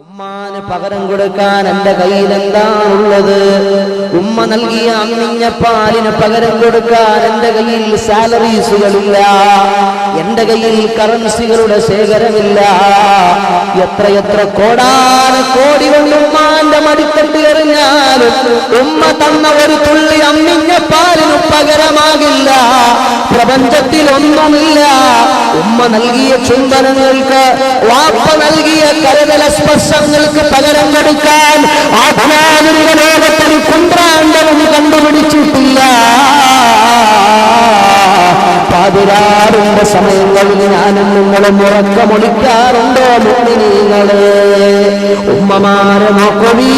ഉമ്മാന് പകരം കൊടുക്കാൻ എന്റെ കയ്യിൽ എന്താണുള്ളത്? ഉമ്മ നൽകിയ അമ്മിഞ്ഞ പാലിന് പകരം കൊടുക്കാൻ എന്റെ കയ്യിൽ സാലറീസുകളില്ല, എന്റെ കയ്യിൽ കറൻസികളുടെ ശേഖരമില്ല. എത്രയെത്ര കോടാനക്കോടി കൊണ്ട് ഉമ്മാന്റെ മടിത്തട്ടി എറിഞ്ഞാലും ഉമ്മ തന്ന ഒരു തുള്ളി അമ്മിഞ്ഞ പാലിന് പകരമാകില്ല. പ്രപഞ്ചത്തിലൊന്നുമില്ല. ഉമ്മ നൽകിയ ചുംബനങ്ങൾക്ക്, വാപ്പ നൽകിയ കരുതല സ്പർശങ്ങൾക്ക് പകരം കൊടുക്കാൻ ആധുനിക ലോകത്തിൽ കുന്ത്രാണ്ടവും കണ്ടുപിടിച്ചിട്ടില്ല. പാതിരാറിന്റെ സമയങ്ങളിൽ ഞാനും നിങ്ങളും ഉറക്കമൊളിക്കാറുണ്ടോ? മുഅ്മിനീങ്ങളെ, ഉമ്മമാരെ നോക്കുവീ.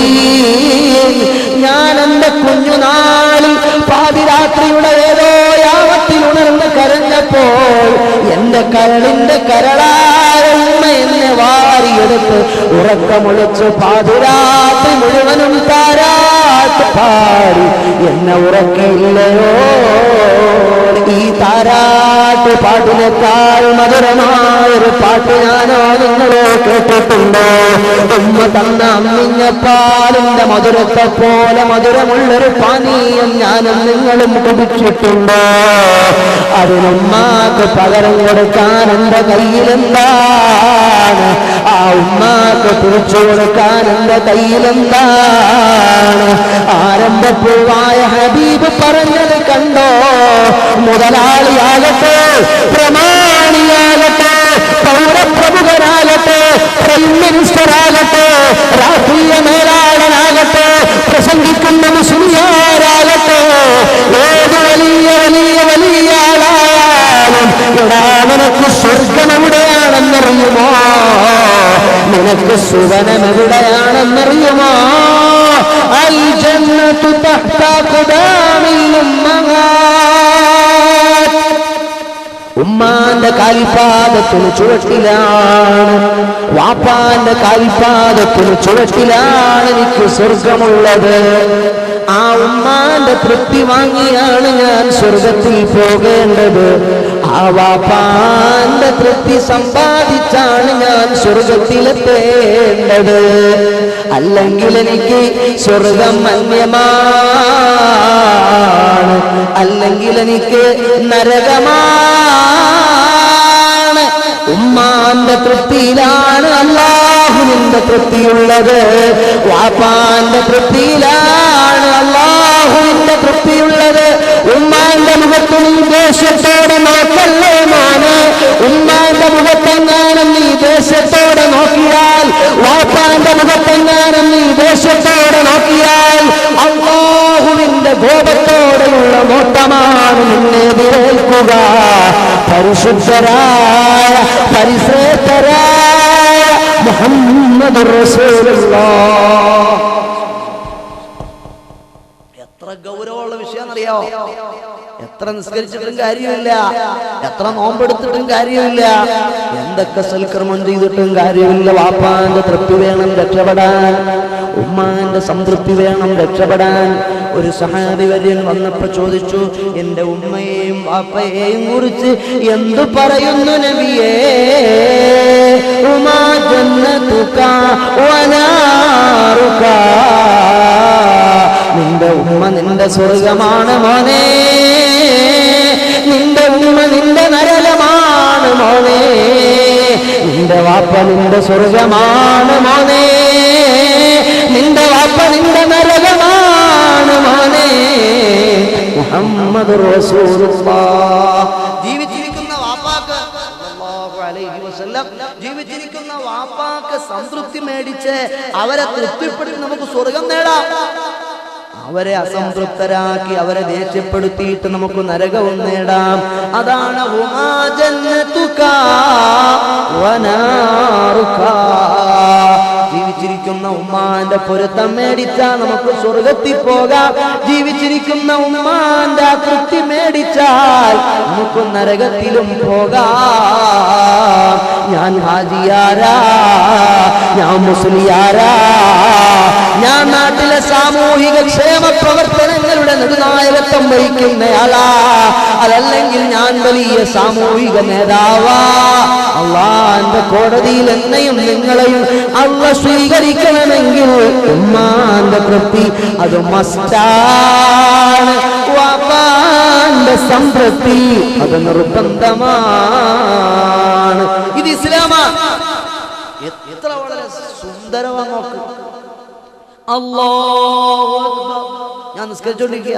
ഞാൻ എന്റെ കുഞ്ഞുനാളിൽ പാതിരാത്രിയുടെ ഏതോ യാമത്തിൽ ഉണർന്ന് കരഞ്ഞപ്പോൾ എന്റെ കരളിന്റെ കരളായ ഉമ്മ എന്നെ വാരിയെടുത്ത് ഉറക്കമൊളിച്ച് പാതിരാത്രി മുഴുവനും താരാട്ട് പാടി എന്നെ ഉറക്കില്ലയോ? ഈ താരാട്ട് പാട്ടിനേക്കാൾ മധുരമായൊരു പാട്ട് ഞാനോ നിങ്ങളോ കേട്ടിട്ടുണ്ടോ? ഉമ്മ തന്ന അമ്മിഞ്ഞ പാലിന്റെ മധുരത്തെ പോലെ മധുരമുള്ളൊരു പാനീയം ഞാനും നിങ്ങളും കുടിച്ചിട്ടുണ്ടോ? അതിനുമ്മാക്ക് പകരം കൊടുക്കാൻ എന്റെ കയ്യിലെന്താണ്? ആ ഉമ്മാക്ക് തിരിച്ചു കൊടുക്കാൻ എന്റെ കയ്യിലെന്താണ്? ആരംഭപ്പൂവായ ഹബീബ് പറഞ്ഞത് കണ്ടോ? മുതലാളിയാകട്ടെ, പ്രമാണിയാകട്ടെ, പൗരപ്രമുഖനാകട്ടെ, പ്രൈം മിനിസ്റ്ററാകട്ടെ, രാഷ്ട്രീയ മേലാളനാകട്ടെ, പ്രസംഗിക്കുന്ന മുസ്ലിയാരാകട്ടെ, ഏത് വലിയ വലിയ വലിയ ആളായാലും എടാ, നിനക്ക് സ്വർഗം എവിടെയാണെന്നറിയുമോ? നിനക്ക് സുവനം എവിടെയാണെന്നറിയുമോ? അൽ ജന്നത്തു തഹ്ത ഖദാമിൽ ഉമ്മഹാത്ത്. ഉമ്മാന്റെ കാൽപാദത്തിന് ചുവട്ടിലാണ്, വാപ്പാന്റെ കാൽപാദത്തിന് ചുവട്ടിലാണ് എനിക്ക് സ്വർഗമുള്ളത്. ആ ഉമ്മാന്റെ തൃപ്തി വാങ്ങിയാണ് ഞാൻ സ്വർഗത്തിൽ പോകേണ്ടത്. ആ വാപ്പാന്റെ തൃപ്തി സമ്പാദിച്ചാണ് ഞാൻ സ്വർഗത്തിലെത്തേണ്ടത്. അല്ലെങ്കിൽ എനിക്ക് സ്വർഗം അന്യമാണ്, അല്ലെങ്കിൽ എനിക്ക് നരകമാണ്. ഉമ്മാന്റെ തൃപ്തിയിലാണ് അല്ലാഹുവിന്റെ തൃപ്തിയുള്ളത്. വാപ്പാന്റെ തൃപ്തിയിലാണ് അല്ലാഹുവിന്റെ തൃപ്തിയുള്ളത്. ഉമ്മാന്റെ മുഖത്തും ദേഷ്യത്തോടെ നോക്കല്ലേ മോനെ. ഉമ്മാന്റെ മുഖത്തെങ്ങാനും നീ ദേഷ്യത്തോടെ നോക്കിയാൽ, വാപ്പാന്റെ മുഖത്തെങ്ങാനും നീ ദേഷ്യത്തോടെ നോക്കിയാൽ, അല്ലാഹുവിന്റെ കോപത്തോടെയുള്ള നോട്ടമാണ് നിന്നെ എതിരേൽക്കുക. പരിശുദ്ധരായ പരിശ്രേഷ്ഠരായ മുഹമ്മദ് റസൂലുള്ളാഹ്. എത്ര ഗൗരവമുള്ള വിഷയമെന്നറിയാവോ? എത്ര നിസ്കരിച്ചിട്ടും കാര്യമില്ല, എത്ര നോമ്പെടുത്തിട്ടും കാര്യമില്ല, എന്തൊക്കെ സൽക്കർമ്മം ചെയ്തിട്ടും കാര്യമില്ല. വാപ്പാന്റെ തൃപ്തി വേണം രക്ഷപ്പെടാൻ, ഉമ്മാന്റെ സംതൃപ്തി വേണം രക്ഷപ്പെടാൻ. ഒരു സഹാബി വര്യൻ വന്നപ്പോ ചോദിച്ചു, എന്റെ ഉമ്മയെയും വാപ്പയെയും കുറിച്ച് എന്തു പറയുന്നു നബിയേ? ഉമാ ജന്നതുക വനാറുക. നിന്റെ ഉമ്മ നിന്റെ സ്വർഗമാണ് മോനെ, നിന്റെ ഉമ്മ നിന്റെ നരകമാണ് മോനെ, നിന്റെ വാപ്പ നിന്റെ സ്വർഗമാണ് മോനെ, നിന്റെ വാപ്പ നിന്റെ നരകമാണ് മോനെ. മുഹമ്മദ് റസൂലുള്ളാഹ്. ജീവിച്ചിരിക്കുന്ന വാപ്പാക്ക് സല്ലല്ലാഹു അലൈഹി വസല്ലം, ജീവിച്ചിരിക്കുന്ന വാപ്പാക്ക് സംതൃപ്തി മേടിച്ച് അവരെ തൃപ്തിപ്പെടുത്തി നമുക്ക് സ്വർഗം നേടാം. അവരെ അസംതൃപ്തരാക്കി, അവരെ ദേഷ്യപ്പെടുത്തിയിട്ട് നമുക്ക് നരകവും നേടാം. അതാണ് ഉമാ ജന്നതുക വനാറുക. ജീവിച്ചിരിക്കുന്ന ഉമ്മാന്റെ പൊരുത്തം മേടിച്ചാൽ നമുക്ക് സ്വർഗത്തിൽ പോകാം. ജീവിച്ചിരിക്കുന്ന ഉമ്മാന്റെ തൃപ്തി മേടിച്ചാൽ നമുക്ക് നരകത്തിലും പോകാം. ഞാൻ ഹാജിയാരാ, ഞാൻ മുസ്ലിയാരാ, ഞാൻ നാട്ടിലെ സാമൂഹിക ക്ഷേമ പ്രവർത്തനങ്ങളുടെ നെടുനായകത്വം വഹിക്കുന്നയാളാ, അതല്ലെങ്കിൽ ഞാൻ വലിയ സാമൂഹിക നേതാവാ. അള്ളാന്റെ കോടതിയിൽ എന്നെയും നിങ്ങളെയും അള്ള സ്വീകരിക്കണമെങ്കിൽ ഉമ്മാന്റെ തൃപ്തി അത് മസ്റ്റാണ്, വാപ്പാന്റെ സംതൃപ്തി അത് നിർബന്ധമാണ്. ഇത് ഇസ്ലാമാണ്. എത്ര വളരെ സുന്ദരമാണ് നോക്ക്. അല്ലാഹു അക്ബർ. ഞാൻ നിസ്കരിച്ചോണ്ടിരിക്കുക.